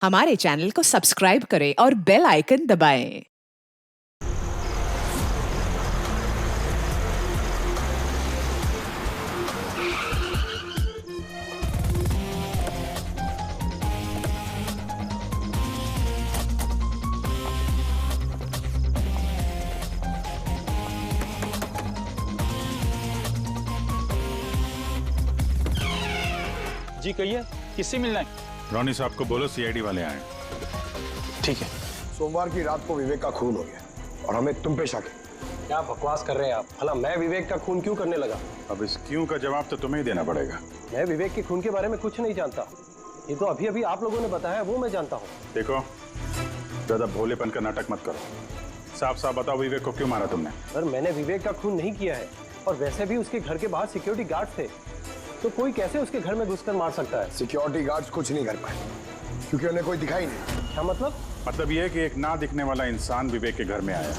हमारे चैनल को सब्सक्राइब करें और बेल आइकन दबाएं। जी कहिए, किससे मिलना है? रोनी साहब को बोलो सीआईडी वाले आए। ठीक है। सोमवार की रात को विवेक का खून हो गया और हमें तुम पे शक है। क्या बकवास कर रहे हैं आप? भला मैं विवेक का खून क्यों करने लगा? अब इस क्यों का जवाब तो तुम्हें ही देना पड़ेगा। मैं विवेक के खून के बारे में कुछ नहीं जानता। ये तो अभी अभी आप लोगों ने बताया, वो मैं जानता हूँ। देखो, ज्यादा भोलेपन का नाटक मत करो। साफ साफ बताओ, विवेक को क्यों मारा तुमने? सर, मैंने विवेक का खून नहीं किया है, और वैसे भी उसके घर के बाहर सिक्योरिटी गार्ड थे, तो कोई कैसे उसके घर में घुसकर मार सकता है? सिक्योरिटी गार्ड्स कुछ नहीं कर पाए क्योंकि उन्हें कोई दिखाई नहीं। क्या मतलब? मतलब ये है कि एक ना दिखने वाला इंसान विवेक के घर में आया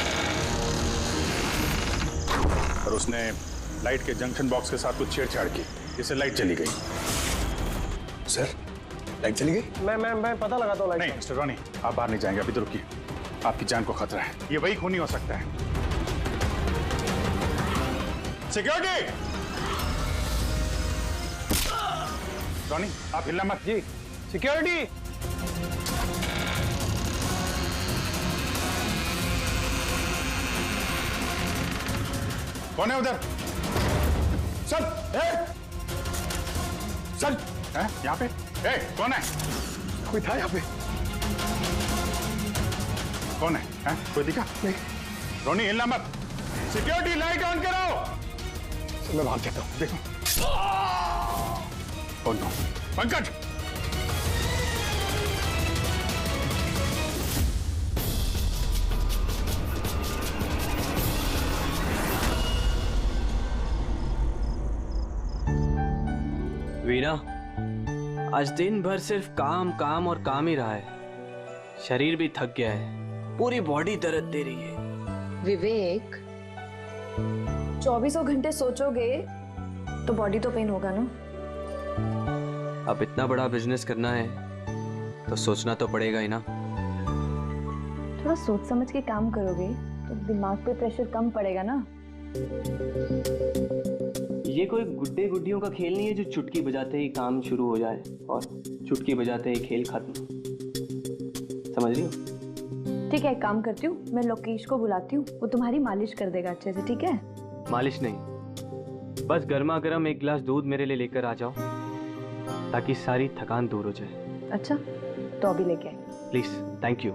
और उसने लाइट के जंक्शन बॉक्स के साथ कुछ छेड़छाड़ की, इससे लाइट चली गई। सर, लाइट चली गई? मैं पता लगाता हूँ। नहीं मिस्टर रॉनी, आप बाहर नहीं जाएंगे, अभी तो रुकिए। आपकी जान को खतरा है, ये वही खूनी हो सकता है। सिक्योरिटी! रॉनी, आप हिलना मत। जी, सिक्योरिटी! कौन है उधर? सर, सर, यहाँ पे? कौन है? कोई था यहाँ पे? कौन है? कोई दिखा? नहीं। रोनी, हिलना मत। सिक्योरिटी, लाइट ऑन करो। सर, मैं भाग जाता हूँ। देखो। Oh no, Pankaj! वीना, आज दिन भर सिर्फ काम काम और काम ही रहा है। शरीर भी थक गया है, पूरी बॉडी दर्द दे रही है। विवेक, 24 घंटे सोचोगे तो बॉडी तो पेन होगा ना। अब इतना बड़ा बिजनेस करना है तो सोचना तो पड़ेगा ही ना। थोड़ा सोच समझ के काम करोगे तो दिमाग पे प्रेशर कम पड़ेगा ना। ये कोई गुड्डे गुड्डियों का खेल नहीं है जो चुटकी बजाते ही काम शुरू हो जाए और चुटकी बजाते ही खेल खत्म। समझ रही हो? ठीक है, एक काम करती हूँ, मैं लोकेश को बुलाती हूँ, वो तुम्हारी मालिश कर देगा अच्छे से। ठीक है? मालिश नहीं, बस गर्मा गर्म एक गिलास दूध मेरे लिए लेकर आ जाओ ताकि सारी थकान दूर हो जाए। अच्छा, तो अभी लेके आए। Please, thank you.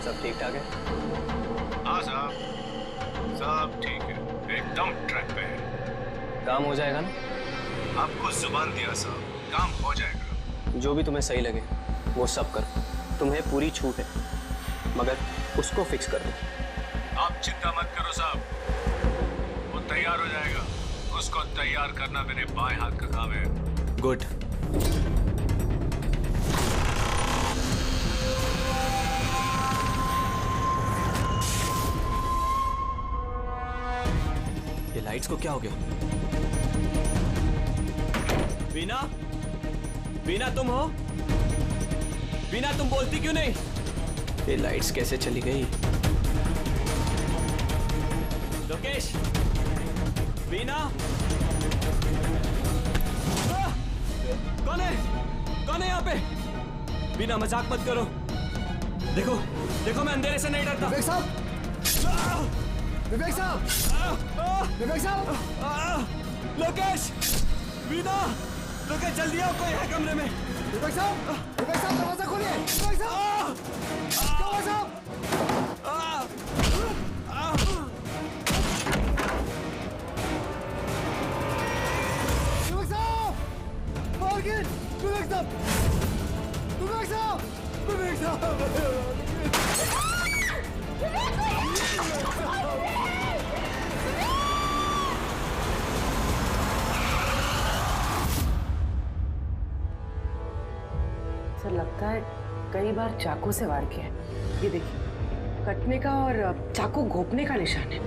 सब ठीक ठाक है? हाँ साहब, सब ठीक है, एकदम ट्रैक पे है। काम हो जाएगा ना? आपको जुबान दिया साहब, काम हो जाएगा। जो भी तुम्हें सही लगे वो सब करो, तुम्हें पूरी छूट है, मगर उसको फिक्स कर दो। आप चिंता मत करो साहब, वो तैयार हो जाएगा। उसको तैयार करना मेरे बाएं हाथ का काम है। गुड। ये लाइट्स को क्या हो गया? वीना, वीना तुम हो? वीना, तुम बोलती क्यों नहीं? ये लाइट्स कैसे चली गई? लोकेश, वीना, कौन है? कौन है यहाँ पे? वीना, मजाक मत करो। देखो, देखो, मैं अंधेरे से नहीं डरता। विवेक साहब! विवेक साहब! विवेक साहब! लोकेश! वीना! लोकेश, जल्दी आओ, कोई है कमरे में। विवेक साहब! विवेक साहब, दरवाजा खोलिए! विवेक साहब! क्या हुआ साहब? विवेक साहब! मार्गिन! विवेक साहब! विवेक साहब! विवेक साहब! लगता है कई बार चाकू से वार किया है। ये देखिए, कटने का और चाकू घोंपने का निशान है।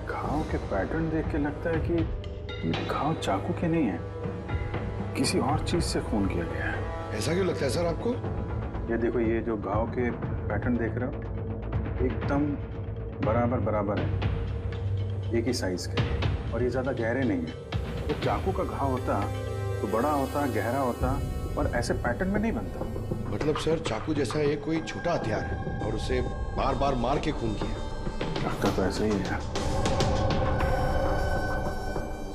घाव के पैटर्न देख के लगता है कि ये घाव चाकू के नहीं है, किसी और चीज से खून किया गया है। ऐसा क्यों लगता है सर आपको? ये देखो, ये जो घाव के पैटर्न देख रहे हो एकदम बराबर बराबर है, एक ही साइज के, और ये ज्यादा गहरे नहीं है। तो चाकू का घाव होता तो बड़ा होता, गहरा होता, और ऐसे पैटर्न में नहीं बनता। मतलब सर चाकू जैसा ये कोई छोटा हथियार है और उसे बार बार मार के खून किया। लगता तो ऐसे ही है।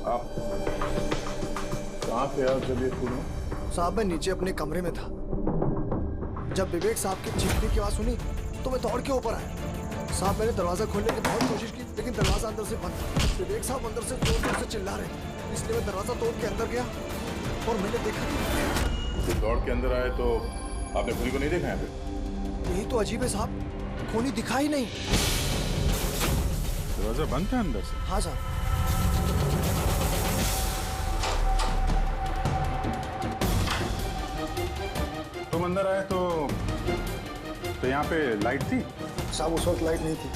आप कहाँ पे आप जब ये खून? साहब मैं नीचे अपने कमरे में था। जब विवेक साहब की चीखने की आवाज सुनी तो मैं दौड़ के ऊपर आया। साहब मैंने दरवाजा खोलने की बहुत कोशिश की, लेकिन दरवाजा अंदर से बंद था। विवेक साहब अंदर से जोर जोर से चिल्ला रहे, इसलिए मैं दरवाजा तोड़ के अंदर गया और मैंने देखा। जब दौड़ के अंदर आए तो आपने खूनी को नहीं देखा यहाँ पे? यही तो अजीब है साहब, खूनी दिखा ही नहीं। दरवाजा बंद था अंदर से? हाँ साहब। तुम अंदर आए तो यहाँ पे लाइट थी? साहब उस वक्त लाइट नहीं थी।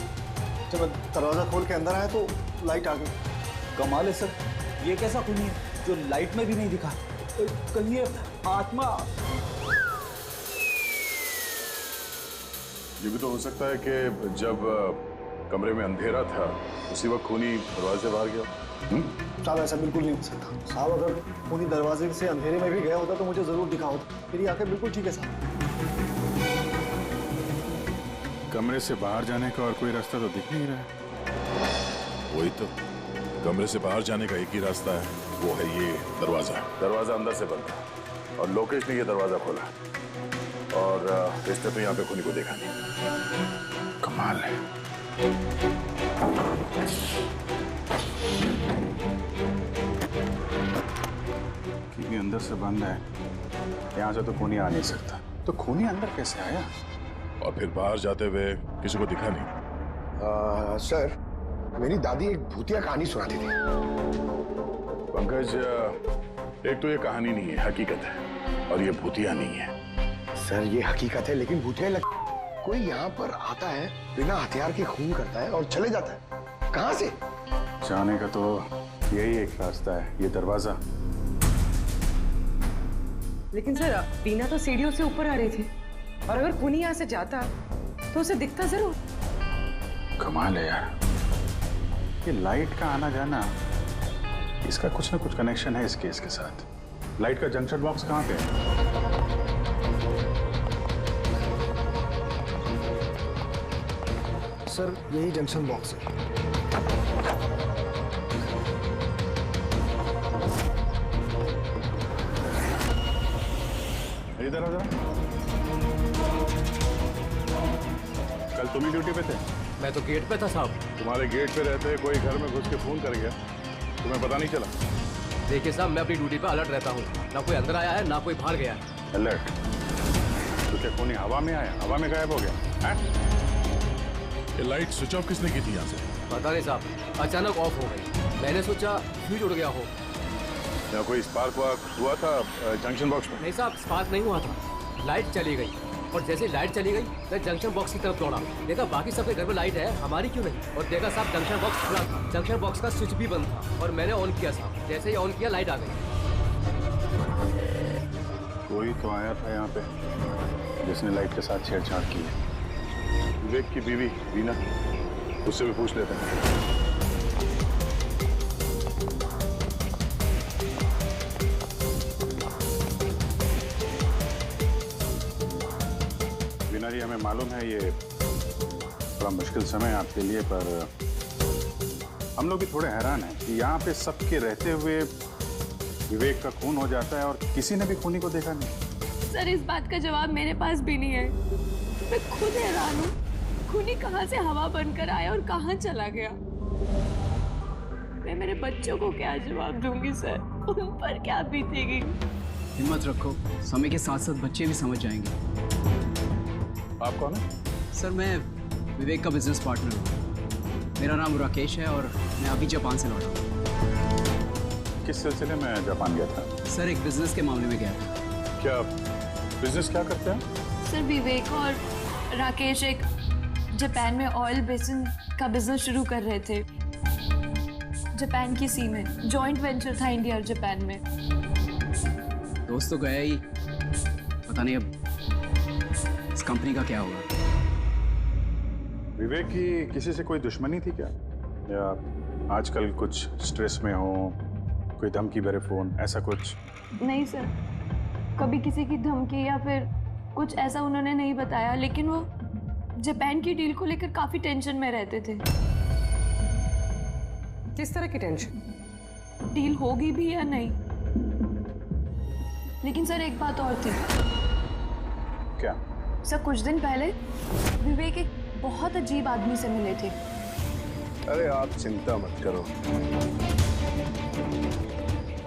जब मैं दरवाजा खोल के अंदर आया तो लाइट आ गई। कमाल है सर, ये कैसा खूनी है जो लाइट में भी नहीं दिखा? कहीं ये आत्मा? ये भी तो हो सकता है कि जब कमरे में अंधेरा था उसी वक्त खूनी दरवाजे से बाहर गया। साहब ऐसा बिल्कुल नहीं हो सकता। साहब अगर खूनी दरवाजे से अंधेरे में भी गया होता तो मुझे जरूर दिखा होता। मेरी आंखें बिल्कुल ठीक है साहब। कमरे से बाहर जाने का और कोई रास्ता तो दिख नहीं रहा है। वही तो, कमरे से बाहर जाने का एक ही रास्ता है, वो है ये दरवाजा। दरवाजा अंदर से बंद था और लोकेश ने ये दरवाजा खोला, और इसने तो यहाँ पे खूनी को देखा नहीं। कमाल है। क्योंकि अंदर से बंद है, यहाँ से तो खूनी आ नहीं सकता। तो खूनी अंदर कैसे आया? और फिर बाहर जाते हुए किसी को दिखा नहीं। सर मेरी दादी एक भूतिया कहानी सुनाती थी। पंकज, एक तो ये कहानी नहीं है, हकीकत है, और ये भूतिया नहीं है। सर ये हकीकत है, लेकिन भूतिया कोई यहाँ पर आता है, बिना हथियार के खून करता है और चले जाता है। कहाँ से? जाने का तो यही एक रास्ता है, ये दरवाजा। लेकिन सर बीना तो सीढ़ियों से ऊपर आ रही थी, और अगर खूनी यहाँ से जाता तो उसे दिखता जरूर। कमाल है यार, ये लाइट का आना जाना, इसका कुछ ना कुछ कनेक्शन है इस केस के साथ। लाइट का जंक्शन बॉक्स कहाँ पे है? सर यही जंक्शन बॉक्स है। इधर आ जरा। कल तुम ही ड्यूटी पे थे? मैं तो गेट पे था साहब। तुम्हारे गेट पे रहते कोई घर में घुस के फोन कर गया, तुम्हें पता नहीं चला? देखिए साहब, मैं अपनी ड्यूटी पे अलर्ट रहता हूँ, ना कोई अंदर आया है ना कोई बाहर गया है। अलर्ट? तो क्या खूनी हवा में आया, हवा में गायब हो गया है? ये लाइट स्विच ऑफ किसने की थी यहाँ से? पता नहीं साहब, अचानक ऑफ हो गई। मैंने सोचा फ्यूज उड़ गया हो। या कोई स्पार्क वार्क हुआ था जंक्शन बॉक्स में? नहीं साहब, स्पार्क नहीं हुआ था, लाइट चली गई, और जैसे लाइट चली गई मैं जंक्शन बॉक्स की तरफ दौड़ा। देखा बाकी सबके घर में लाइट है, हमारी क्यों नहीं? और देखा साहब जंक्शन बॉक्स खुला था, जंक्शन बॉक्स का स्विच भी बंद था, और मैंने ऑन किया साहब। जैसे ही ऑन किया लाइट आ गई। कोई तो आया था यहाँ पे जिसने लाइट के साथ छेड़छाड़ की है। विवेक की बीवी वीना, उससे भी पूछ लेते हैं। वीना जी, हमें मालूम है ये बड़ा मुश्किल समय है आपके लिए, पर हम लोग भी थोड़े हैरान हैं कि यहाँ पे सबके रहते हुए विवेक का खून हो जाता है और किसी ने भी खूनी को देखा नहीं। सर इस बात का जवाब मेरे पास भी नहीं है। मैं खुद हैरान हूँ, खूनी कहाँ से हवा बनकर आया और कहाँ चला गया। मैं मेरे बच्चों को क्या जवाब दूंगी सर, उन पर क्या बीतेगी। हिम्मत रखो, समय के साथ साथ बच्चे भी समझ जाएंगे। आप कौन है? सर मैं विवेक का बिजनेस पार्टनर हूँ। मेरा नाम राकेश है और मैं अभी जापान से लौटा हूँ। किस सिलसिले में जापान गया था? सर एक बिजनेस के मामले में गया था। क्या बिजनेस क्या करते हैं? सर विवेक और राकेश एक जापान में ऑयल बेसिन का बिजनेस शुरू कर रहे थे, जापान की सी में। जॉइंट वेंचर था इंडिया और जापान में। दोस्त तो गया ही, पता नहीं अब इस कंपनी का क्या होगा। विवेक की किसी से कोई दुश्मनी थी क्या, या आजकल कुछ स्ट्रेस में हो, कोई धमकी भरे फोन ऐसा कुछ? नहीं सर, कभी किसी की धमकी या फिर कुछ ऐसा उन्होंने नहीं बताया, लेकिन वो जापान की डील को लेकर काफी टेंशन में रहते थे। किस तरह की टेंशन? डील होगी भी या नहीं। लेकिन सर एक बात और थी। क्या? सर कुछ दिन पहले विवेक एक बहुत अजीब आदमी से मिले थे। अरे आप चिंता मत करो,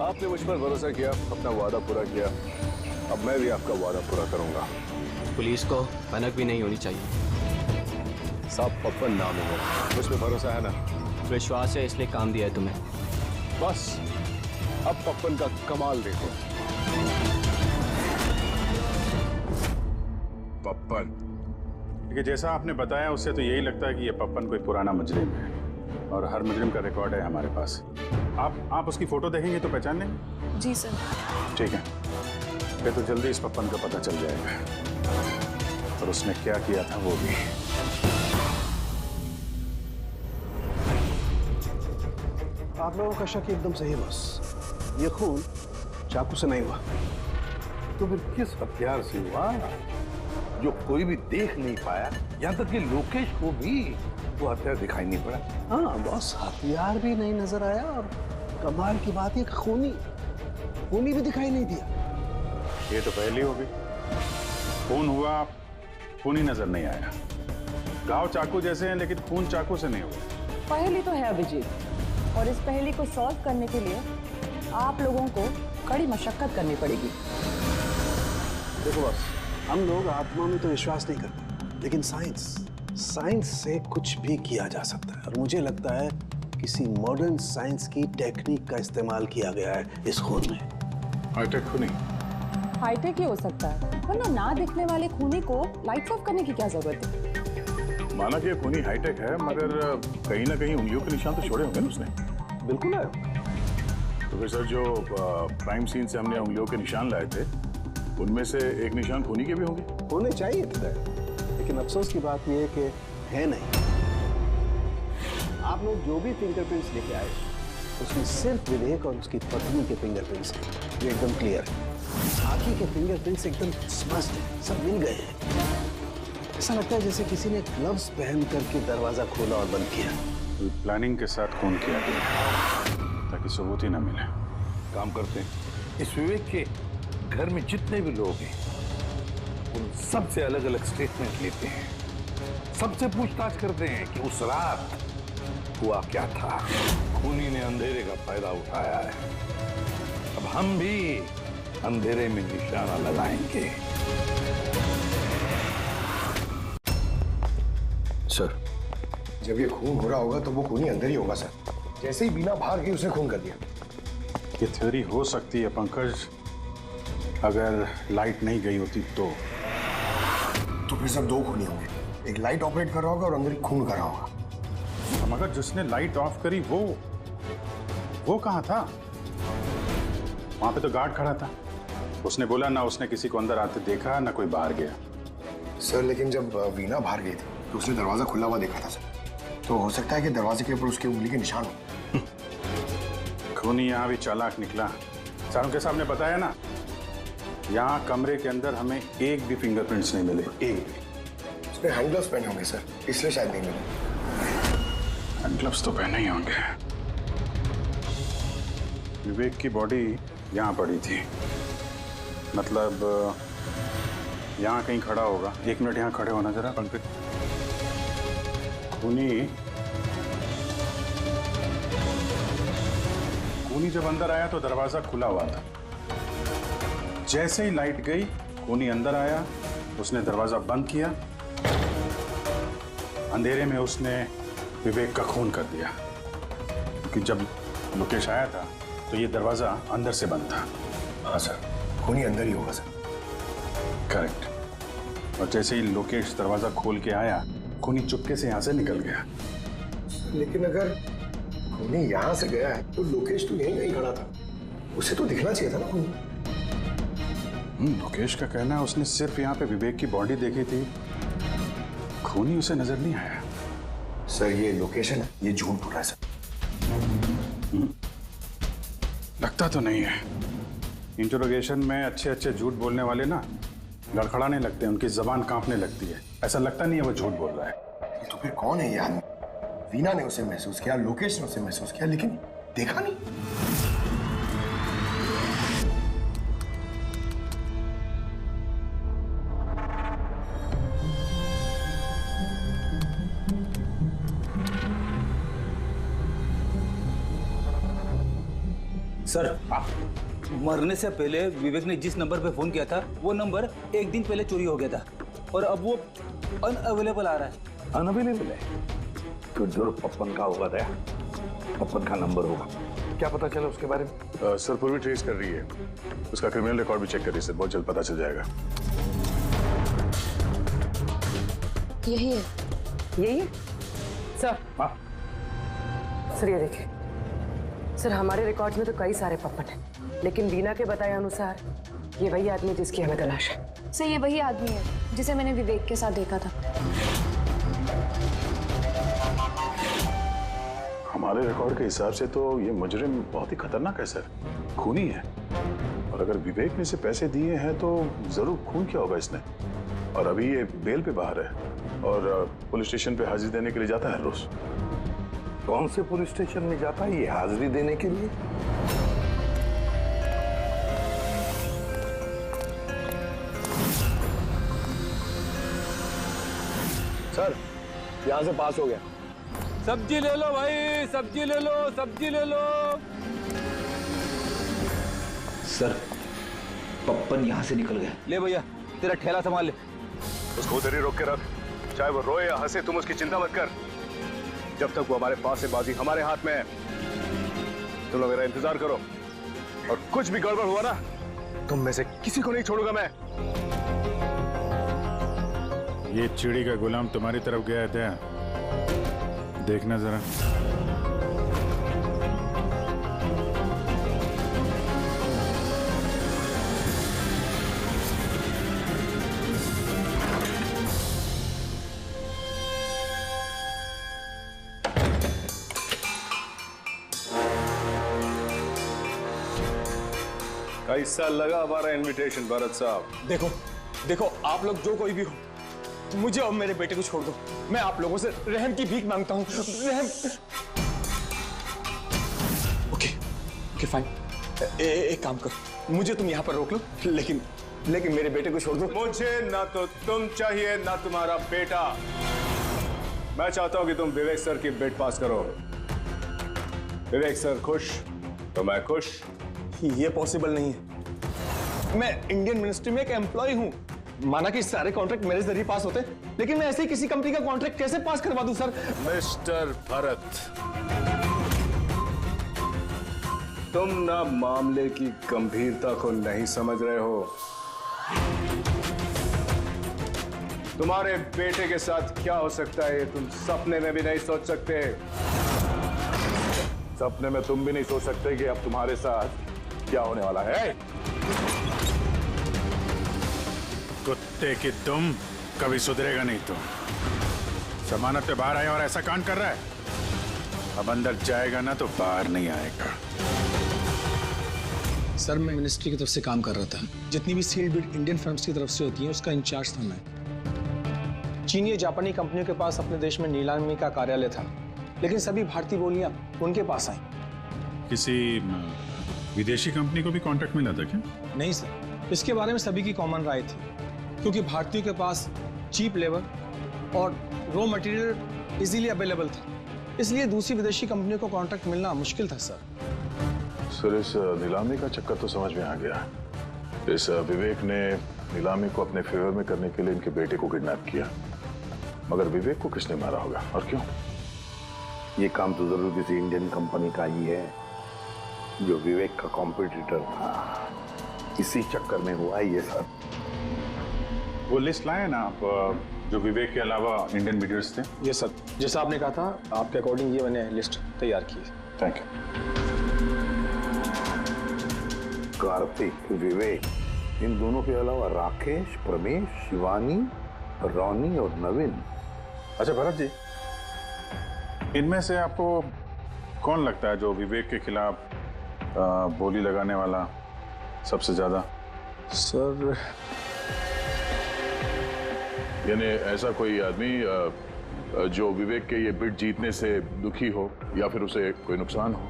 आपने मुझ पर भरोसा किया, अपना वादा पूरा किया, अब मैं भी आपका वादा पूरा करूंगा। पुलिस को भनक भी नहीं होनी चाहिए। साहब पप्पन नाम है, मुझ पर भरोसा है ना? विश्वास है, इसलिए काम दिया है तुम्हें। बस अब पप्पन का कमाल देखो। पप्पन? देखिए जैसा आपने बताया उससे तो यही लगता है कि ये पप्पन कोई पुराना मुजरिम है, और हर मुजरिम का रिकॉर्ड है हमारे पास। आप उसकी फोटो देखेंगे तो पहचान लेंगे? जी सर। ठीक है, फिर तो जल्दी इस पप्पन का पता चल जाएगा, और उसने क्या किया था वो भी। आप लोगों का शक एकदम सही है बॉस, ये खून चाकू से नहीं हुआ। तो फिर किस हथियार से हुआ जो कोई भी देख नहीं पाया, यहाँ तक कि लोकेश को भी वो हथियार दिखाई नहीं पड़ा? हाँ बॉस, हथियार भी नहीं नजर आया, और कमाल की बात है कि खूनी भी दिखाई नहीं दिया। ये तो पहली हो गई, खून हुआ, खून ही नजर नहीं आया। घाव चाकू जैसे हैं लेकिन खून चाकू से नहीं हुआ। पहेली तो है अभिजीत, और इस पहेली को सॉल्व करने के लिए आप लोगों को कड़ी मशक्कत करनी पड़ेगी। देखो बॉस, हम लोग आत्मा में तो विश्वास नहीं करते, लेकिन साइंस से कुछ भी किया जा सकता है, और मुझे लगता है किसी मॉडर्न साइंस की टेक्निक का इस्तेमाल किया गया है इस खून में। हाईटेक खूनी? हाईटेक ही हो सकता है, वरना ना दिखने वाले खूनी को लाइट्स ऑफ करने की क्या जरूरत है? माना कि ये खूनी हाईटेक है, मगर कहीं ना कहीं उंगलियों के निशान तो छोड़े होंगे ना उसने। बिल्कुल है। तो फिर सर जो क्राइम सीन से हमने उंगलियों के निशान लाए थे, उनमें से एक निशान खूनी के भी होंगे? होने चाहिए थे, लेकिन अफसोस की बात यह है कि है नहीं। आप लोग जो भी फिंगरप्रिंट्स लेके आए उसमें सिर्फ विवेक और उसकी पत्नी के फिंगरप्रिंट्स हैं, जो एकदम क्लियर है। बाकी के फिंगरप्रिंट्स एकदम स्पष्ट हैं, सब मिल गए हैं। ऐसा लगता है जैसे किसी ने ग्लव्स पहन करके दरवाजा खोला और बंद किया। प्लानिंग के साथ खून किया गया ताकि सबूत ही ना मिले। काम करते हैं, इस विवेक के घर में जितने भी लोग हैं उन सबसे अलग अलग स्टेटमेंट लेते हैं, सबसे पूछताछ करते हैं कि उस रात हुआ क्या था। खूनी ने अंधेरे का फायदा उठाया है, अब हम भी अंधेरे में निशाना लगाएंगे। सर, जब ये खून हो रहा होगा तो वो खूनी अंदर ही होगा सर। जैसे ही बीना बाहर गई उसने खून कर दिया। ये थ्योरी हो सकती है पंकज, अगर लाइट नहीं गई होती तो फिर सब दो खूनी होंगे, एक लाइट ऑपरेट कर रहा होगा और अंदर खून कर रहा होगा। मगर जिसने लाइट ऑफ करी वो कहाँ था? वहां पे तो गार्ड खड़ा था, उसने बोला ना उसने किसी को अंदर आते देखा ना कोई बाहर गया। सर लेकिन जब वीना बाहर गई थी तो उसने दरवाजा खुला हुआ देखा था सर, तो हो सकता है कि दरवाजे के ऊपर उसकी उंगली के निशान हो। खूनी यहाँ भी चालाक निकला। सारों के सामने बताया ना, यहाँ कमरे के अंदर हमें एक भी फिंगरप्रिंट्स नहीं मिले, एक भी। उसने हैंड ग्लव्स पहने होंगे सर, इसलिए शायद नहीं मिले। हैंड ग्लव्स तो पहने ही होंगे। विवेक की बॉडी यहाँ पड़ी थी, मतलब यहाँ कहीं खड़ा होगा। 1 मिनट यहाँ खड़े होना जरा पंकज। खूनी जब अंदर आया तो दरवाजा खुला हुआ था। जैसे ही लाइट गई खूनी अंदर आया, उसने दरवाजा बंद किया, अंधेरे में उसने विवेक का खून कर दिया। क्योंकि जब मुकेश आया था तो ये दरवाजा अंदर से बंद था, हाँ सर, खूनी अंदर ही होगा सर। करेक्ट। और जैसे ही लोकेश दरवाजा खोल के आया, खूनी चुपके से यहाँ से निकल गया। लेकिन अगर खूनी यहाँ से गया है तो लोकेश तो यहीं कहीं खड़ा था, उसे तो दिखना चाहिए था ना खूनी। लोकेश का कहना है उसने सिर्फ यहाँ पे विवेक की बॉडी देखी थी, खूनी उसे नजर नहीं आया। सर ये लोकेशन है, ये झूठ बोल रहा है सर। लगता तो नहीं है। इंटरोगेशन में अच्छे अच्छे झूठ बोलने वाले ना लड़खड़ाने लगते हैं, उनकी जबान कांपने लगती है। ऐसा लगता नहीं है वो झूठ बोल रहा है। तो फिर कौन है ये आदमी? वीना ने उसे महसूस किया, लोकेश ने उसे महसूस किया, लेकिन देखा नहीं। सर, मरने से पहले विवेक ने जिस नंबर पे फोन किया था वो नंबर एक दिन पहले चोरी हो गया था और अब वो अनअवेलेबल आ रहा है। अनअवेलेबल है तो जरूर पप्पन का होगा दया, पप्पन का नंबर होगा। क्या पता चला उसके बारे में? सर पूरी ट्रेस कर रही है, उसका क्रिमिनल रिकॉर्ड भी चेक करिए सर, बहुत जल्द पता चल जाएगा। यही है। यही है सर। हाँ सर ये देखिए सर, हमारे रिकॉर्ड में तो कई सारे पप्पन हैं, लेकिन वीना के बताए अनुसार ये वही आदमी जिसकी हमें तलाश है। सर ये वही आदमी है जिसे मैंने विवेक के साथ देखा था। हमारे रिकॉर्ड के हिसाब से तो ये मुजरिम बहुत ही खतरनाक है सर, खूनी है। और अगर विवेक ने इसे पैसे दिए हैं तो जरूर खून किया होगा इसने। और अभी ये बेल पे बाहर है और पुलिस स्टेशन पे हाजिरी देने के लिए जाता है रोज। कौन से पुलिस स्टेशन में जाता है ये हाजिरी देने के लिए? सर यहाँ से पास हो गया। सब्जी ले लो भाई, सब्जी ले लो, सब्जी ले लो। सर, पप्पन यहाँ से निकल गया। ले भैया, तेरा ठेला संभाल ले। उसको उधर ही रोक के रख, चाहे वो रोए या हंसे, तुम उसकी चिंता मत कर। जब तक वो हमारे पास है, बाजी हमारे हाथ में है। तुम लोग मेरा इंतजार करो और कुछ भी गड़बड़ हुआ ना, तुम में से किसी को नहीं छोड़ूंगा मैं। ये चिड़ी का गुलाम तुम्हारी तरफ गया था, देखना जरा। कैसा लगा हमारा इनविटेशन भरत साहब? देखो देखो, आप लोग जो कोई भी हो, मुझे और मेरे बेटे को छोड़ दो। मैं आप लोगों से रहम की भीख मांगता हूँ। रहम। Okay fine. एक काम करो, मुझे तुम यहाँ पर रोक लो, लेकिन मेरे बेटे को छोड़ दो। मुझे ना तो तुम चाहिए ना तुम्हारा बेटा। मैं चाहता हूँ कि तुम विवेक सर की बिड पास करो। विवेक सर खुश तो मैं खुश। ये पॉसिबल नहीं है। मैं इंडियन मिनिस्ट्री में एक एम्प्लॉय हूँ। माना कि सारे कॉन्ट्रैक्ट मेरे जरिए पास होते, लेकिन मैं ऐसे ही किसी कंपनी का कॉन्ट्रैक्ट कैसे पास करवा दूं सर? मिस्टर भरत, तुम ना मामले की गंभीरता को नहीं समझ रहे हो। तुम्हारे बेटे के साथ क्या हो सकता है तुम सपने में भी नहीं सोच सकते। सपने में तुम भी नहीं सोच सकते कि अब तुम्हारे साथ क्या होने वाला है। कुत्ते की तुम, कभी सुधरेगा नहीं तुम। जमानत पे बाहर आया और ऐसा कांड कर रहा है, अब अंदर जाएगा ना तो बाहर नहीं आएगा। सर मैं मिनिस्ट्री की तरफ से काम कर रहा था। जितनी भी सील बिड इंडियन फर्म्स की तरफ से होती है उसका इंचार्ज था मैं। चीनी और जापानी कंपनियों के पास अपने देश में नीलामी का कार्यालय था, लेकिन सभी भारतीय बोलियां उनके पास आई। किसी विदेशी कंपनी को भी कॉन्ट्रैक्ट मिला था क्या? नहीं सर, इसके बारे में सभी की कॉमन राय थी, क्योंकि भारतीयों के पास चीप लेबर और रॉ मटेरियल इजीली अवेलेबल था, इसलिए दूसरी विदेशी कंपनियों को कॉन्ट्रैक्ट मिलना मुश्किल था सर। सर इस नीलामी का चक्कर तो समझ में आ गया। इस विवेक ने नीलामी को अपने फेवर में करने के लिए इनके बेटे को किडनैप किया, मगर विवेक को किसने मारा होगा और क्यों? ये काम तो जरूर किसी इंडियन कंपनी का ही है जो विवेक का कॉम्पिटिटर था। इसी चक्कर में हुआ ये सब। वो लिस्ट लाए ना आप, जो विवेक के अलावा इंडियन मीडियर्स थे? ये सर, जैसा आपने कहा था, आपके अकॉर्डिंग ये मैंने लिस्ट तैयार की है। Thank you. कार्तिक, विवेक, इन दोनों के अलावा राकेश, प्रमेश, शिवानी, रोनी और नवीन। अच्छा भरत जी, इनमें से आपको कौन लगता है जो विवेक के खिलाफ बोली लगाने वाला सबसे ज्यादा? सर, यानी ऐसा कोई आदमी जो विवेक के ये बिड जीतने से दुखी हो या फिर उसे कोई नुकसान हो?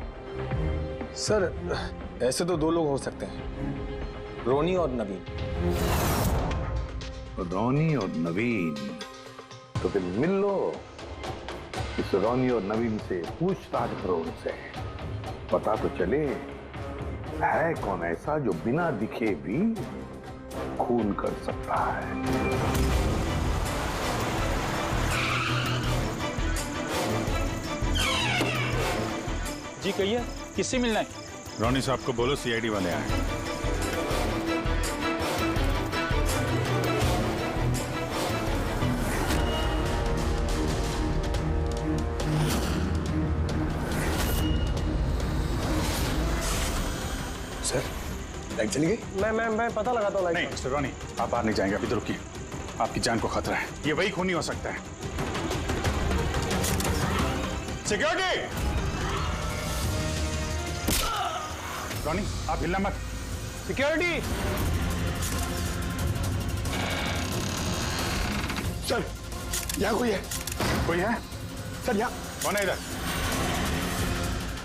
सर ऐसे तो दो लोग हो सकते हैं, रोनी और नवीन। रोनी और नवीन, तो फिर मिल लो, इस रोनी और नवीन से पूछताछ करो उनसे, पता तो चले है कौन ऐसा जो बिना दिखे भी खून कर सकता है। जी कहिए, किससे मिलना है? रोनी साहब को बोलो सीआईडी वाले आए। सर, लाइट चली गई? मैं पता लगाता हूँ लाइट। नहीं मिस्टर रोनी, आप बाहर नहीं जाएंगे, अभी तो रुकिए, आपकी जान को खतरा है, ये वही खूनी हो सकता है। सिक्योरिटी! रोनी, आप हिलना मत। सिक्योरिटी! सर, यहाँ कोई है? कोई है? सर यहाँ। कौन है इधर?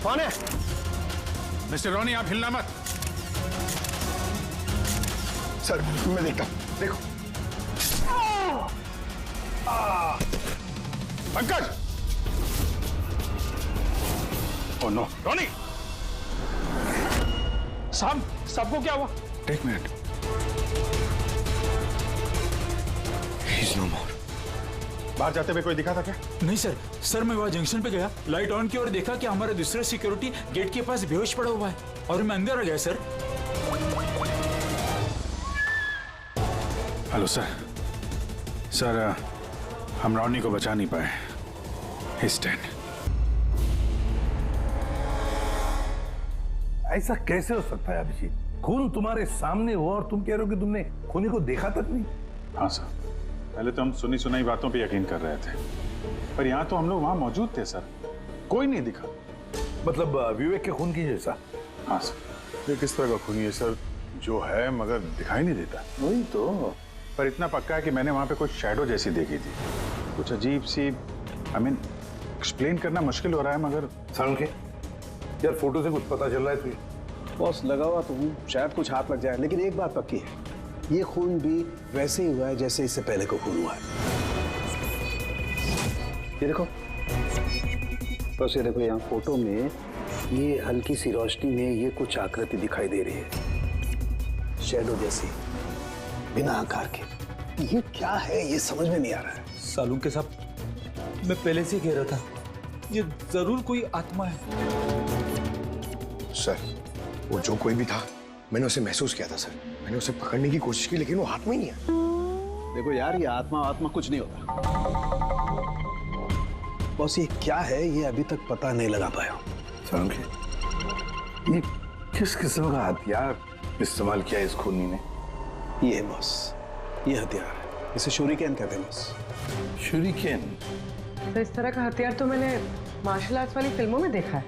कौन है? मिस्टर रोनी, आप हिलना मत। सर, मैं देखता हूँ, देखो। पंकज! ओह नो, रोनी! साहब, सबको क्या हुआ? एक मिनट। He's no more. बाहर जाते हुए कोई दिखा था क्या? नहीं सर, सर मैं वहाँ जंक्शन पे गया, लाइट ऑन की और देखा कि हमारा दूसरा सिक्योरिटी गेट के पास बेहोश पड़ा हुआ है और मैं अंदर आ गया सर। Hello sir. सर, हम रोनी को बचा नहीं पाए। He's dead. ऐसा कैसे हो सकता है अभिजीत? खून तुम्हारे सामने हुआ और तुम कह रहे हो कि तुमने खूनी को देखा तक नहीं? हाँ सर, पहले तो हम सुनी सुनाई बातों पे यकीन कर रहे थे, पर यहाँ तो हम लोग वहाँ मौजूद थे सर, कोई नहीं दिखा। मतलब विवेक के खून की जैसा? हाँ सर। ये किस तरह का खूनी है सर, जो है मगर दिखाई नहीं देता? वही तो, पर इतना पक्का है कि मैंने वहाँ पे कुछ शैडो जैसी देखी थी, कुछ अजीब सी। एक्सप्लेन करना मुश्किल हो रहा है मगर। सारुण के यार, फोटो से कुछ पता चल रहा है तुझे? बॉस, लगा हुआ तो हूँ, शायद कुछ हाथ लग जाए, लेकिन एक बात पक्की है, ये खून भी वैसे ही हुआ है जैसे इससे पहले को खून हुआ है। ये देखो, बस ये देखो, यहाँ फोटो में ये हल्की सी रोशनी में ये कुछ आकृति दिखाई दे रही है, शैडो जैसी, बिना आकार के। ये क्या है, ये समझ में नहीं आ रहा है। सालू के साथ मैं पहले से कह रहा था, ये जरूर कोई आत्मा है। सर, वो जो कोई भी था, मैंने उसे महसूस किया था सर। मैंने उसे पकड़ने की कोशिश की, लेकिन वो हाथ में ही नहीं है। देखो यार, ये आत्मा कुछ नहीं होता। बॉस, ये क्या है, ये अभी तक पता नहीं लगा पाया। सारुण के, ये किस किस्म का हथियार इस्तेमाल किया इस खूनी ने? ये है बॉस, ये हथियार है, इसे शूरिकेन कहते हैं बॉस। शूरिकेन? तो इस तरह का हथियार तो मैंने मार्शल आर्ट्स वाली फिल्मों में देखा है।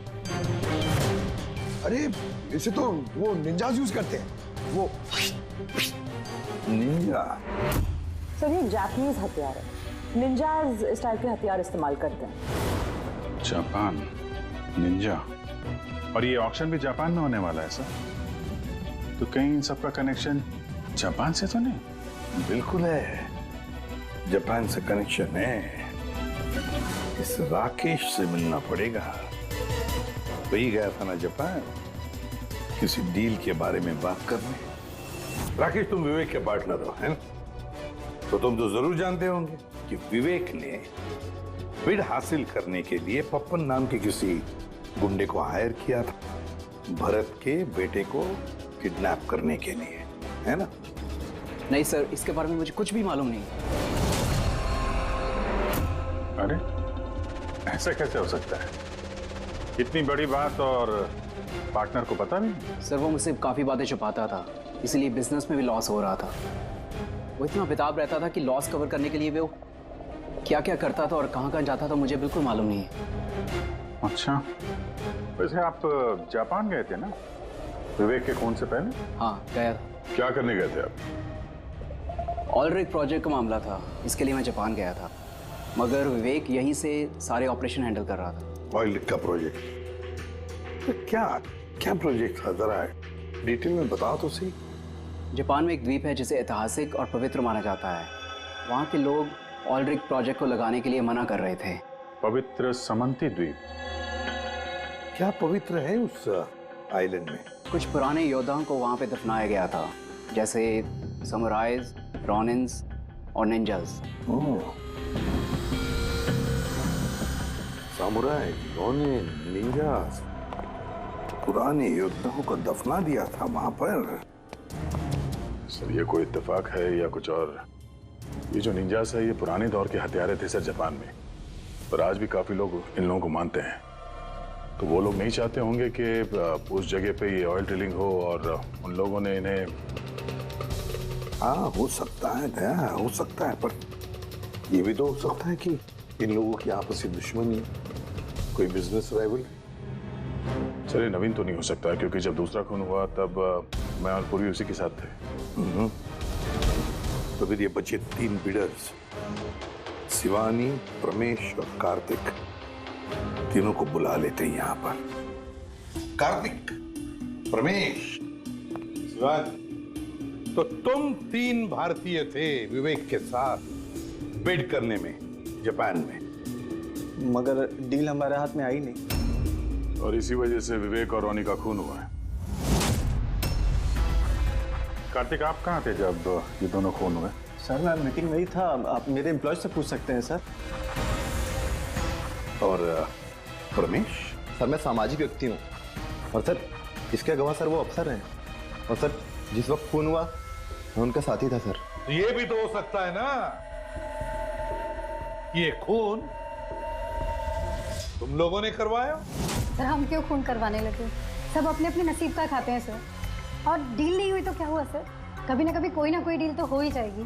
अरे इसे तो वो निंजाज यूज करते हैं, वो निंजा। सर, ये जापानीज हथियार है, निंजाज इस टाइप के हथियार इस्तेमाल करते हैं। जापान, निंजा, और ये ऑक्शन भी जापान में होने वाला है सर, तो कहीं इन सबका कनेक्शन जापान से तो नहीं? बिल्कुल है, जापान से कनेक्शन है। इस राकेश से मिलना पड़ेगा, वही गया था ना जापान किसी डील के बारे में बात करने। राकेश, तुम विवेक के पार्टनर हो, है ना? तो तुम तो जरूर जानते होंगे कि विवेक ने बिड हासिल करने के लिए पप्पन नाम के किसी गुंडे को हायर किया था, भरत के बेटे को किडनैप करने के लिए। है ना? नहीं सर, इसके बारे में मुझे कुछ भी मालूम नहीं। अरे ऐसा कैसे हो सकता है? इतनी बड़ी बात और पार्टनर को पता नहीं? सर वो मुझसे काफ़ी बातें छुपाता था, इसलिए बिजनेस में भी लॉस हो रहा था। वो इतना बेताब रहता था कि लॉस कवर करने के लिए वो क्या क्या करता था और कहाँ कहाँ जाता था मुझे बिल्कुल मालूम नहीं है। अच्छा, वैसे आप जापान गए थे ना विवेक के खून से पहले? हाँ गया था। क्या करने गए थे आप? ऑयल रिग प्रोजेक्ट का मामला था, इसके लिए मैं जापान गया था, मगर विवेक यहीं से सारे ऑपरेशन हैंडल कर रहा था। ऑयल रिग का प्रोजेक्ट? तो क्या क्या प्रोजेक्ट था, जरा डिटेल में बताओ तो सही। जापान में एक द्वीप है जिसे ऐतिहासिक और पवित्र माना जाता है। वहाँ के लोग ऑयल रिग प्रोजेक्ट को लगाने के लिए मना कर रहे थे। पवित्र समंती द्वीप? क्या पवित्र है उस आइलैंड में? कुछ पुराने योद्धाओं को वहाँ पे दफनाया गया था, जैसे समुराइज, रॉनिन्स और निंजास। सामुराई, रॉनिन, निंजास, पुराने योद्धाओं को दफना दिया था वहां पर। सर ये कोई इत्तेफाक है या कुछ और? ये जो निंजास है ये पुराने दौर के हथियारे थे सर जापान में, पर आज भी काफी लोग इन लोगों को मानते हैं। तो वो लोग नहीं चाहते होंगे कि उस जगह पे ये ऑयल ड्रिलिंग हो और उन लोगों ने इन्हें। हाँ हो सकता है दया, हो सकता है, पर ये भी तो हो सकता है कि इन लोगों की आपसी दुश्मनी, कोई बिजनेस राइवल। चलिए नवीन तो नहीं हो सकता क्योंकि जब दूसरा खून हुआ तब मैं और पूरी उसी के साथ थे। तो फिर ये बचे 3 बिडर्स, शिवानी, प्रमेश और कार्तिक, तीनों को बुला लेते हैं यहाँ पर। कार्तिक, प्रमेश, शिवानी, तो तुम 3 भारतीय थे विवेक के साथ बिड करने में जापान में, मगर डील हमारे हाथ में आई नहीं, और इसी वजह से विवेक और रोनी का खून हुआ है। कार्तिक आप कहाँ थे जब ये दोनों खून हुए? सर मैं मीटिंग में ही था, आप मेरे एम्प्लॉय से पूछ सकते हैं सर। और प्रमेश? सर मैं सामाजिक व्यक्ति हूँ, और सर इसके गवाह सर वो अफसर हैं, और सर जिस वक्त खून हुआ मैं उनका साथी था सर। तो ये भी तो हो सकता है ना, ये खून तुम लोगों ने करवाया? सर हम क्यों खून करवाने लगे? सब अपने अपने नसीब का खाते हैं सर, और डील नहीं हुई तो क्या हुआ सर, कभी ना कभी कोई ना कोई डील तो हो ही जाएगी।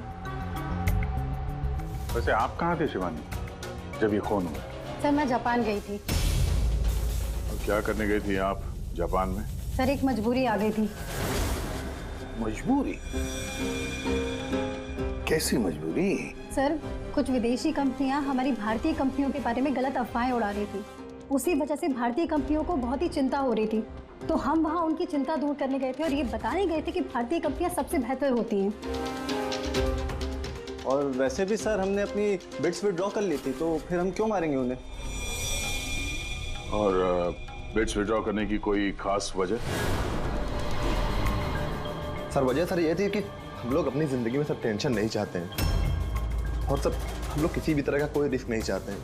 वैसे आप कहाँ थे शिवानी जब ये खून हुआ? सर मैं जापान गई थी। और क्या करने गई थी आप जापान में? सर एक मजबूरी आ गई थी। मजबूरी? कैसी मजबूरी? सर कुछ विदेशी कंपनियां हमारी भारतीय कंपनियों के बारे में गलत अफवाहें उड़ा रही थी, उसी वजह से भारतीय कंपनियों को बहुत ही चिंता हो रही थी। तो हम वहाँ उनकी चिंता दूर करने गए थे और ये बताने गए थे कि भारतीय कंपनियां सबसे बेहतर होती हैं। और वैसे भी सर हमने अपनी बिड्स विड्रॉ कर ली थी, तो फिर हम क्यों मारेंगे उन्हें? और बिड्स विड्रॉ करने की कोई खास वजह? सर वजह सर ये थी कि हम लोग अपनी जिंदगी में सर टेंशन नहीं चाहते हैं, और सर हम लोग किसी भी तरह का कोई रिस्क नहीं चाहते हैं।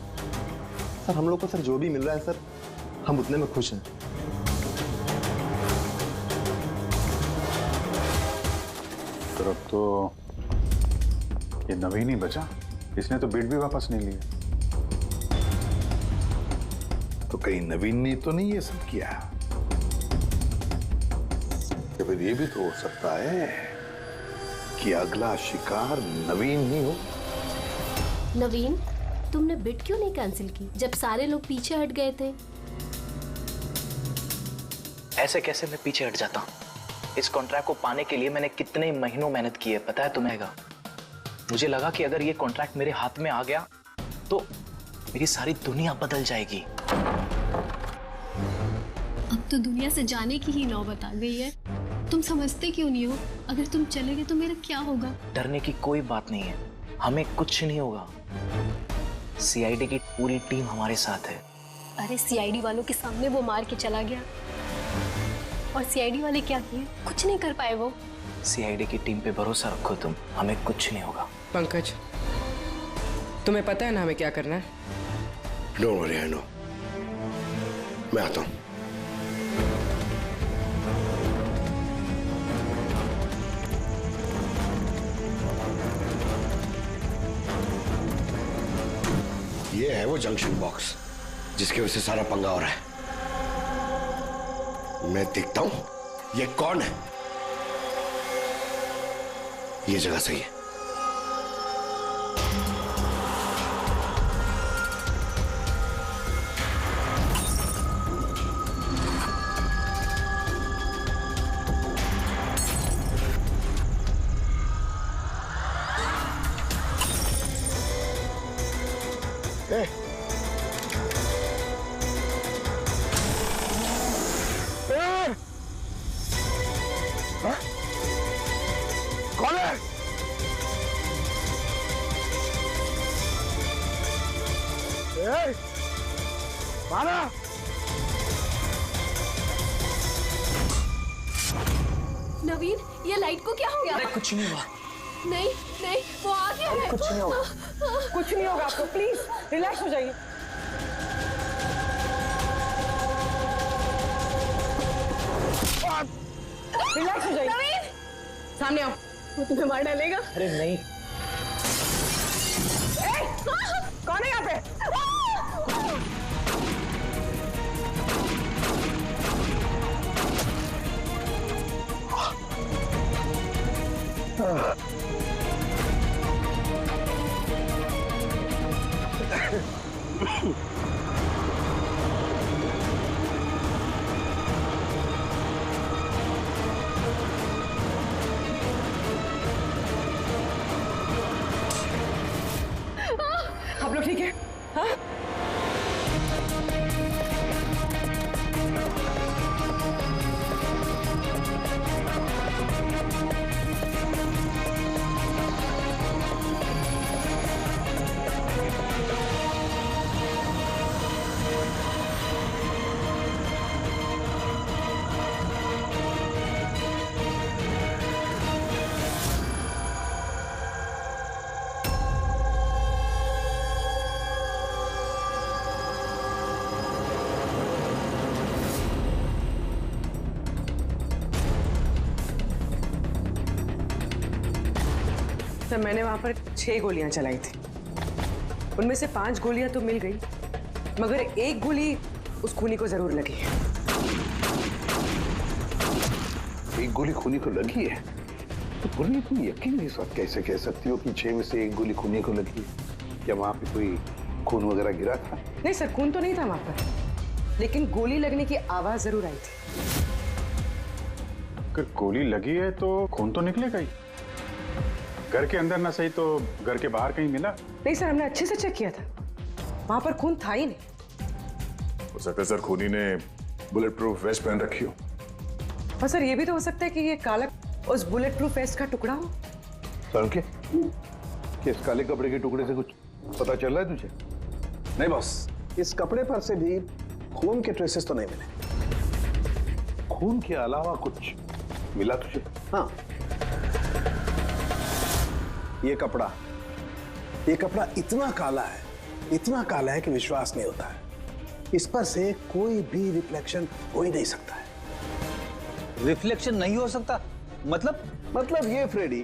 सर हम लोग को सर जो भी मिल रहा है सर हम उतने में खुश हैं। सर अब तो ये नवीन ही बचा, इसने तो बिड भी वापस नहीं लिया। तो कहीं नवीन ने तो नहीं ये सब किया? तो फिर ये भी तो हो सकता है कि अगला शिकार नवीन ही हो। नवीन, तुमने बिड क्यों नहीं कैंसिल की जब सारे लोग पीछे हट गए थे? ऐसे कैसे मैं पीछे हट जाता? इस कॉन्ट्रैक्ट को पाने के लिए मैंने कितने महीनों मेहनत की है पता है तुम्हें? मुझे लगा कि अगर ये कॉन्ट्रैक्ट मेरे हाथ में आ गया तो मेरी सारी दुनिया बदल जाएगी। अब तो दुनिया से जाने की ही नौबत आ गई है। तुम समझते क्यों नहीं हो? अगर तुम चले गए तो मेरा क्या होगा? डरने की कोई बात नहीं है, हमें कुछ नहीं होगा। सीआईडी की पूरी टीम हमारे साथ है। अरे सीआईडी वालों के सामने वो मार के चला गया, और सीआईडी वाले क्या किए? कुछ नहीं कर पाए वो। सीआईडी की टीम पे भरोसा रखो तुम, हमें कुछ नहीं होगा। पंकज, तुम्हें पता है ना हमें क्या करना है? Don't worry, I know. मैं आता हूं। है वो जंक्शन बॉक्स जिसकी वजह से सारा पंगा हो रहा है। मैं देखता हूं ये कौन है। ये जगह सही है। कौन है? मारा। नवीन, ये लाइट को क्या हो गया? अरे कुछ नहीं हुआ। नहीं नहीं, वो आ गया है। कुछ नहीं होगा, कुछ नहीं होगा आपको। प्लीज रिलैक्स हो जाइए। रिलैक्स हो जाइए। नवीन, सामने आओ। वो तुम्हें मार डालेगा। अरे नहीं। कौन है यहाँ पे? आप लोग ठीक है? हाँ? सर, मैंने वहां पर 6 गोलियां चलाई थी। उनमें से 5 गोलियां तो मिल गई, मगर एक गोली उस खूनी को जरूर लगी है। एक गोली खूनी को लगी है? तो पूरी तुम यकीन के साथ कैसे कह सकती हो कि 6 में से एक गोली खूनी को लगी है? क्या वहां पे कोई खून वगैरह गिरा था? नहीं सर, खून तो नहीं था वहां पर, लेकिन गोली लगने की आवाज जरूर आई थी। अगर गोली लगी है तो खून तो निकलेगा ही। घर के अंदर ना सही तो घर के बाहर कहीं मिला? नहीं सर, हमने अच्छे से चेक किया था, वहां पर खून था ही नहीं। हो सकता है सर खूनी ने बुलेट प्रूफ वेस्ट पहन रखी हो। और सर, ये भी तो हो सकता है कि ये काला उस बुलेट प्रूफ वेस्ट का टुकड़ा हो। सर के इस काले कपड़े के टुकड़े से कुछ पता चल रहा है तुझे? नहीं बॉस, इस कपड़े पर से भी खून के ट्रेसेस तो नहीं मिले। खून के अलावा कुछ मिला तुझे? हाँ, ये कपड़ा इतना काला है कि विश्वास नहीं होता है। इस पर से कोई भी रिफ्लेक्शन हो ही नहीं सकता है। रिफ्लेक्शन नहीं हो सकता? मतलब ये फ्रेडी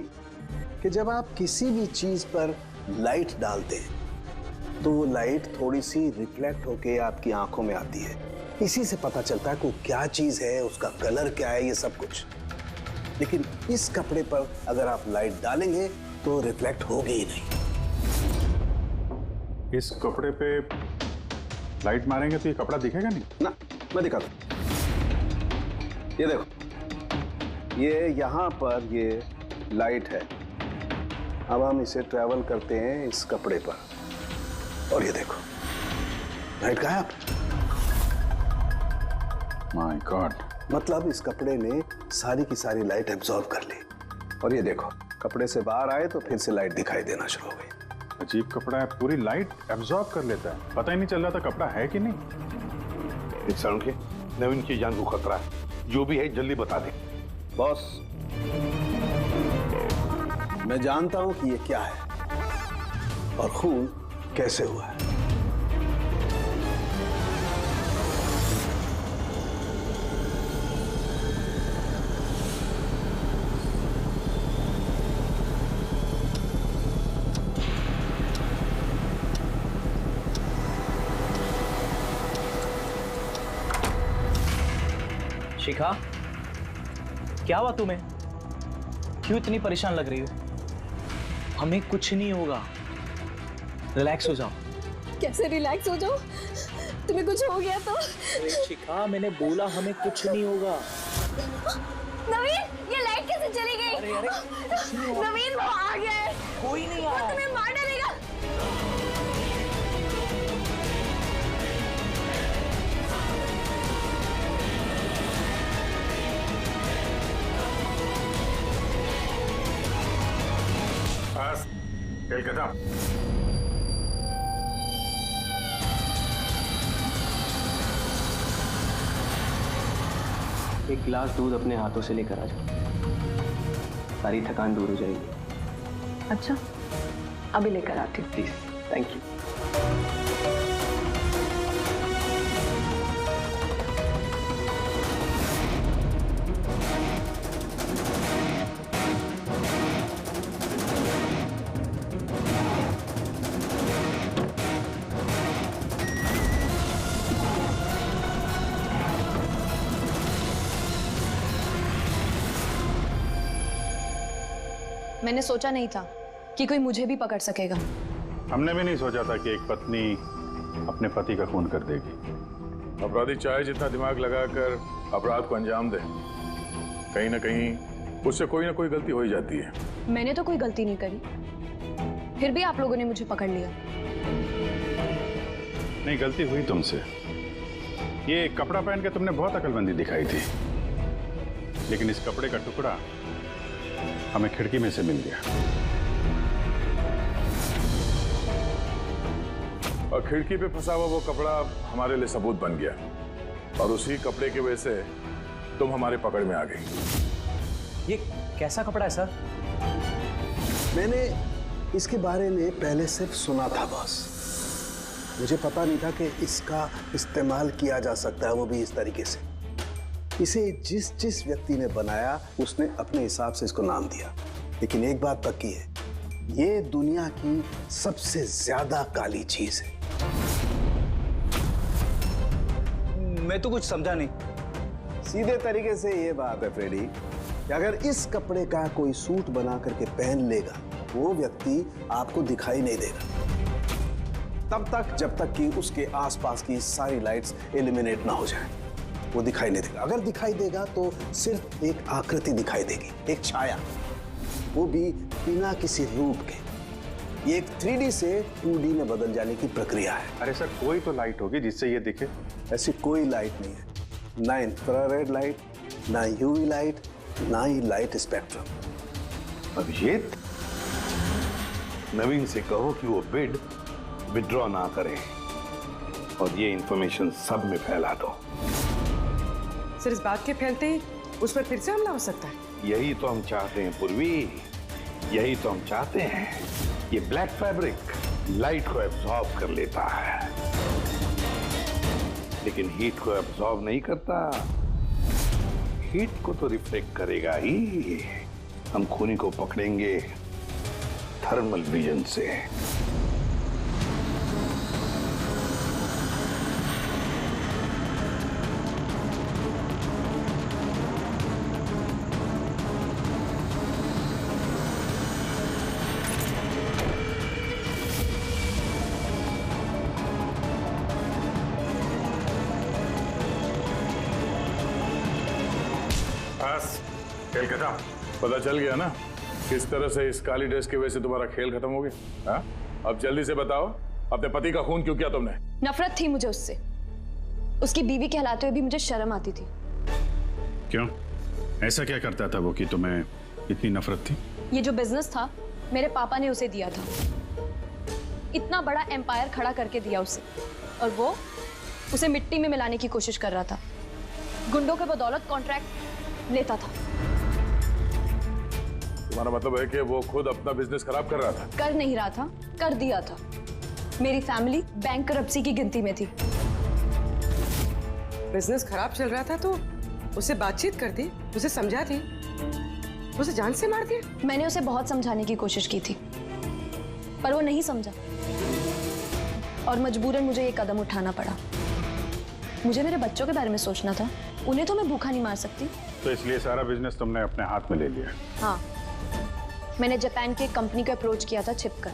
कि जब आप किसी भी चीज पर लाइट डालते हैं तो वो लाइट थोड़ी सी रिफ्लेक्ट होके आपकी आंखों में आती है। इसी से पता चलता है कि वो क्या चीज है, उसका कलर क्या है, ये सब कुछ। लेकिन इस कपड़े पर अगर आप लाइट डालेंगे तो रिफ्लेक्ट होगी ही नहीं। इस कपड़े पे लाइट मारेंगे तो ये कपड़ा दिखेगा नहीं ना। मैं दिखाता हूं, ये देखो, ये यहां पर ये लाइट है। अब हम इसे ट्रैवल करते हैं इस कपड़े पर और ये देखो लाइट गायब। माय गॉड, मतलब इस कपड़े ने सारी की सारी लाइट एब्जॉर्ब कर ली। और ये देखो, कपड़े से बाहर आए तो फिर से लाइट दिखाई देना शुरू हो गई। अजीब कपड़ा है, पूरी लाइट एब्जॉर्ब कर लेता है। पता ही नहीं चल रहा था कपड़ा है कि नहीं। इस साउंड के नवीन की जान को खतरा है। जो भी है जल्दी बता दे। बॉस, मैं जानता हूं कि ये क्या है और खून कैसे हुआ है। शिखा, क्या हुआ तुम्हें? क्यों इतनी परेशान लग रही हो? हमें कुछ नहीं होगा, रिलैक्स हो जाओ। कैसे रिलैक्स हो जाओ? तुम्हें कुछ हो गया तो? शिखा, मैंने बोला हमें कुछ नहीं होगा। नवीन, ये लाइट कैसे चली गई? अरे अरे नवीन, वो आ गया है। कोई नहीं वो आया। तुम्हें मार डालेगा। बस खेल खत्म। एक गिलास दूध अपने हाथों से लेकर आ जाओ, सारी थकान दूर हो जाएगी। अच्छा, अभी लेकर आती हूँ। Please, thank you. मैंने सोचा नहीं था कि कोई मुझे भी पकड़ सकेगा। हमने भी नहीं सोचा था कि एक पत्नी अपने पति का खून कर देगी। अपराधी चाहे जितना दिमाग लगाकर अपराध को अंजाम दे, कहीं ना कहीं उससे कोई ना कोई गलती हो ही जाती है। मैंने तो कोई गलती नहीं करी, फिर भी आप लोगों ने मुझे पकड़ लिया। नहीं, गलती हुई तुमसे। ये कपड़ा पहन के तुमने बहुत अकलमंदी दिखाई थी, लेकिन इस कपड़े का टुकड़ा हमें खिड़की में से मिल गया। और खिड़की पे फंसा हुआ वो कपड़ा हमारे लिए सबूत बन गया, और उसी कपड़े की वजह से तुम हमारे पकड़ में आ गई। ये कैसा कपड़ा है सर? मैंने इसके बारे में पहले सिर्फ सुना था बॉस। मुझे पता नहीं था कि इसका इस्तेमाल किया जा सकता है, वो भी इस तरीके से। इसे जिस जिस व्यक्ति ने बनाया उसने अपने हिसाब से इसको नाम दिया, लेकिन एक बात पक्की है, ये दुनिया की सबसे ज्यादा काली चीज है। मैं तो कुछ समझा नहीं। सीधे तरीके से ये बात है फ्रेडी कि अगर इस कपड़े का कोई सूट बना करके पहन लेगा, वो व्यक्ति आपको दिखाई नहीं देगा तब तक जब तक कि उसके आसपास की सारी लाइट्स एलिमिनेट ना हो जाए। वो दिखाई नहीं देगा। अगर दिखाई देगा तो सिर्फ एक आकृति दिखाई देगी, एक छाया, वो भी बिना किसी रूप के। ये एक 3D से 2D में बदल जाने की प्रक्रिया है। अरे सर, कोई तो लाइट होगी जिससे ये दिखे। ऐसी कोई लाइट नहीं है, ना इंफ्रारेड लाइट, ना यूवी लाइट, ना ही लाइट स्पेक्ट्रम। अभिजीत, नवीन से कहो कि वो बिड विड्रॉ ना करे और ये इंफॉर्मेशन सब में फैला दो। सर, इस बात के फैलते ही उस पर फिर से हमला हो सकता है। यही तो हम चाहते हैं पूर्वी, यही तो हम चाहते हैं। ये ब्लैक फैब्रिक लाइट को एब्जॉर्ब कर लेता है, लेकिन हीट को एब्जॉर्ब नहीं करता। हीट को तो रिफ्लेक्ट करेगा ही। हम खूनी को पकड़ेंगे थर्मल विजन से। खेल खत्म। पता चल गया ना किस तरह से इस काली ड्रेस की वजह से तुम्हारा खेल खत्म हो गया? हाँ? अब जल्दी से बताओ, अपने पति का खून क्यों किया तुमने? नफरत थी मुझे उससे। उसकी बीवी कहलाते हुए भी मुझे शर्म आती थी। क्यों? ऐसा क्या करता था वो कि तुम्हें इतनी नफरत थी? ये जो बिजनेस था मेरे पापा ने उसे दिया था। इतना बड़ा एम्पायर खड़ा करके दिया उसे, और वो उसे मिट्टी में मिलाने की कोशिश कर रहा था। गुंडों के बदौलत कॉन्ट्रैक्ट लेता था। तुम्हारा मतलब है कि वो खुद अपना बिजनेस खराब कर रहा था? कर नहीं रहा था, कर दिया था। मेरी फैमिली बैंकरप्सी की गिनती में थी। बिजनेस खराब चल रहा था तो उसे बातचीत करती, उसे समझाती, उसे जान से मार दिया। मैंने उसे बहुत समझाने की कोशिश की थी, पर वो नहीं समझा, और मजबूरन मुझे ये कदम उठाना पड़ा। मुझे मेरे बच्चों के बारे में सोचना था। उन्हें तो मैं भूखा नहीं मार सकती। तो इसलिए सारा बिजनेस तुमने अपने हाथ में ले लिया। हाँ, मैंने जापान की एक कंपनी को अप्रोच किया था छिपकर।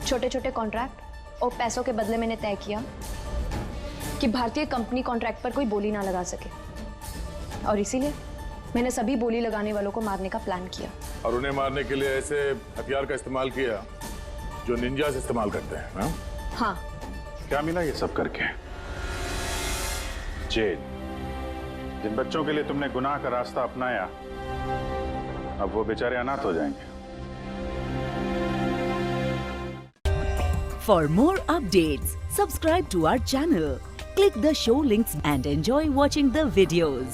छोटे छोटे कॉन्ट्रैक्ट और पैसों के बदले मैंने तय किया कि भारतीय कंपनी कॉन्ट्रैक्ट पर कोई बोली ना लगा सके, और इसीलिए मैंने सभी बोली लगाने वालों को मारने का प्लान किया। और उन्हें मारने के लिए ऐसे हथियार का इस्तेमाल किया जो निंजास इस्तेमाल करते हैं ना? हाँ। क्या मिला ये सब करके? जेल। जिन बच्चों के लिए तुमने गुनाह का रास्ता अपनाया, अब वो बेचारे अनाथ हो जाएंगे। For more updates, subscribe to our channel, click the show links and enjoy watching the videos.